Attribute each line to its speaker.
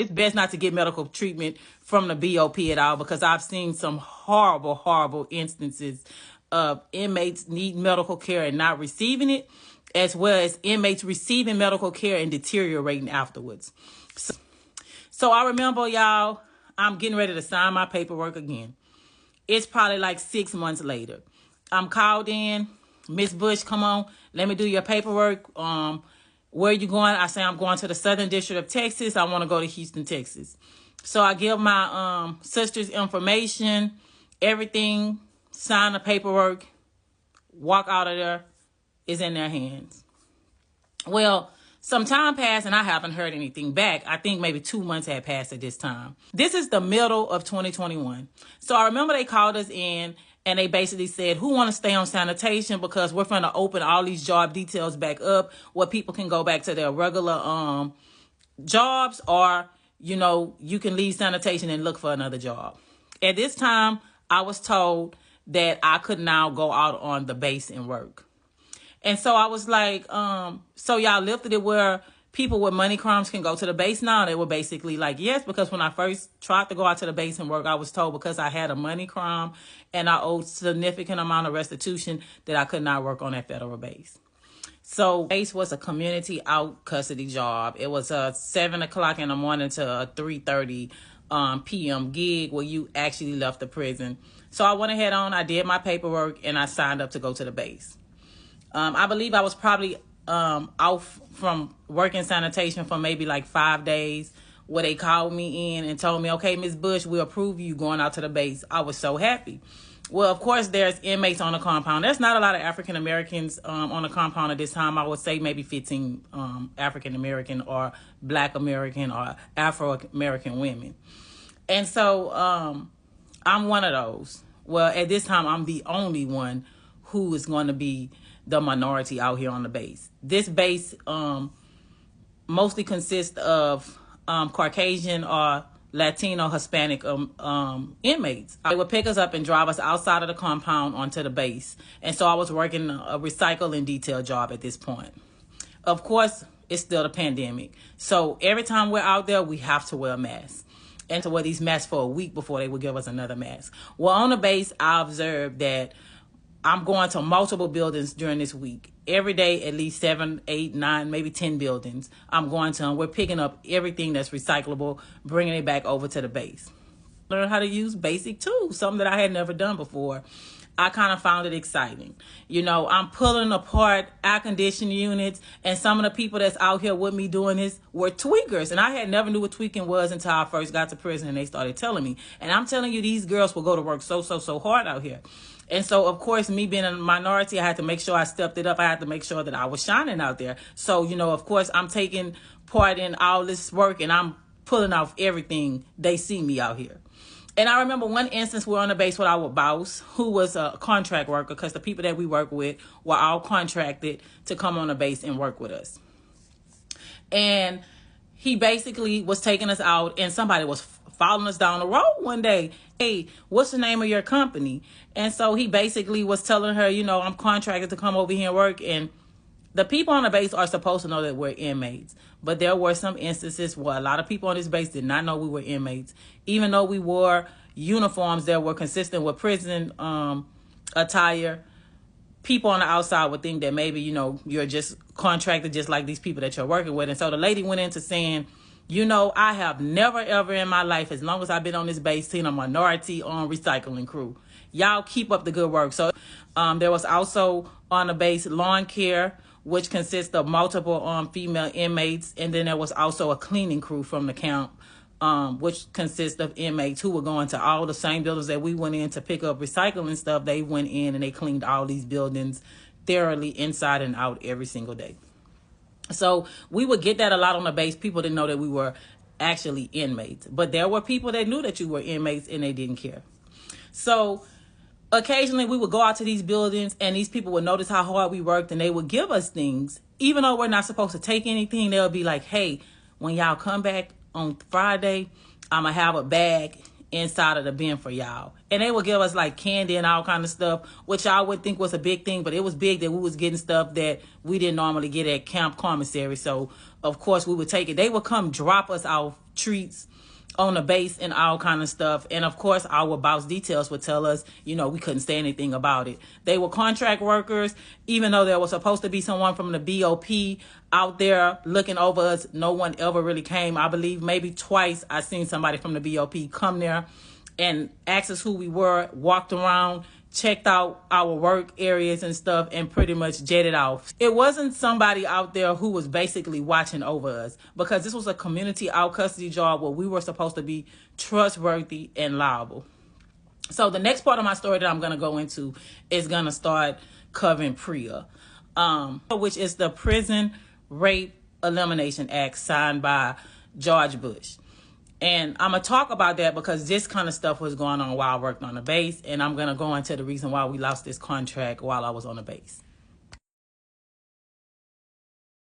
Speaker 1: It's best not to get medical treatment from the BOP at all, because I've seen some horrible, horrible instances of inmates needing medical care and not receiving it, as well as inmates receiving medical care and deteriorating afterwards. So I remember, y'all, I'm getting ready to sign my paperwork again. It's probably like 6 months later. I'm called in. Miss Bush, come on, let me do your paperwork. Where are you going? I say I'm going to the Southern District of Texas. I want to go to Houston, Texas. So I give my sister's information, everything, sign the paperwork, walk out of there. It's in their hands. Well, some time passed and I haven't heard anything back. I think maybe 2 months had passed at this time. This is the middle of 2021. So I remember they called us in and they basically said, who want to stay on sanitation, because we're going to open all these job details back up where people can go back to their regular jobs, or, you know, you can leave sanitation and look for another job. At this time, I was told that I could now go out on the base and work. And so I was like, so y'all lifted it where people with money crimes can go to the base now? They were basically like, yes, because when I first tried to go out to the base and work, I was told because I had a money crime and I owed significant amount of restitution that I could not work on that federal base. So base was a community out custody job. It was a 7 o'clock in the morning to a 3:30 p.m. gig where you actually left the prison. So I went ahead on, I did my paperwork, and I signed up to go to the base. I believe I was probably off from working sanitation for maybe like 5 days, where they called me in and told me, okay, Ms. Bush, we approve you going out to the base. I was so happy. Well, of course, there's inmates on the compound. There's not a lot of African Americans on the compound at this time. I would say maybe 15 African American or Black American or Afro American women. And so I'm one of those. Well, at this time, I'm the only one who is going to be the minority out here on the base. This base mostly consists of Caucasian or Latino, Hispanic inmates. They would pick us up and drive us outside of the compound onto the base. And so I was working a recycle and detail job at this point. Of course, it's still the pandemic. So every time we're out there, we have to wear masks. And to wear these masks for a week before they would give us another mask. Well, on the base, I observed that I'm going to multiple buildings during this week. Every day, at least 7, 8, 9, maybe 10 buildings I'm going to. And we're picking up everything that's recyclable, bringing it back over to the base. Learn how to use basic tools, something that I had never done before. I kind of found it exciting. You know, I'm pulling apart air conditioning units, and some of the people that's out here with me doing this were tweakers. And I had never knew what tweaking was until I first got to prison and they started telling me. And I'm telling you, these girls will go to work so hard out here. And so, of course, me being a minority, I had to make sure I stepped it up. I had to make sure that I was shining out there. So, you know, of course, I'm taking part in all this work and I'm pulling off everything. They see me out here. And I remember one instance we were on the base with our boss, who was a contract worker, because the people that we work with were all contracted to come on the base and work with us. And he basically was taking us out, and somebody was following us down the road one day. Hey, what's the name of your company? And so he basically was telling her, you know, I'm contracted to come over here and work. And the people on the base are supposed to know that we're inmates. But there were some instances where a lot of people on this base did not know we were inmates. Even though we wore uniforms that were consistent with prison attire, people on the outside would think that maybe, you know, you're just contracted just like these people that you're working with. And so the lady went into saying, you know, I have never, ever in my life, as long as I've been on this base, seen a minority on recycling crew. Y'all keep up the good work. So there was also on the base lawn care, which consists of multiple female inmates. And then there was also a cleaning crew from the camp, which consists of inmates who were going to all the same buildings that we went in to pick up recycling stuff. They went in and they cleaned all these buildings thoroughly inside and out every single day. So we would get that a lot on the base. People didn't know that we were actually inmates. But there were people that knew that you were inmates and they didn't care. So occasionally we would go out to these buildings and these people would notice how hard we worked and they would give us things. Even though we're not supposed to take anything, they'll be like, hey, when y'all come back on Friday, I'm going to have a bag inside of the bin for y'all. And they would give us like candy and all kind of stuff, which I would think was a big thing, but it was big that we was getting stuff that we didn't normally get at camp commissary. So of course we would take it. They would come drop us off treats on the base and all kind of stuff. And of course, our boss details would tell us, you know, we couldn't say anything about it. They were contract workers, even though there was supposed to be someone from the BOP out there looking over us. No one ever really came. I believe maybe twice I seen somebody from the BOP come there and asked us who we were, walked around, checked out our work areas and stuff, and pretty much jetted off. It wasn't somebody out there who was basically watching over us, because this was a community out custody job where we were supposed to be trustworthy and liable. So the next part of my story that I'm going to go into is going to start covering PREA, which is the Prison Rape Elimination Act signed by George Bush. And I'm going to talk about that because this kind of stuff was going on while I worked on the base. And I'm going to go into the reason why we lost this contract while I was on the base.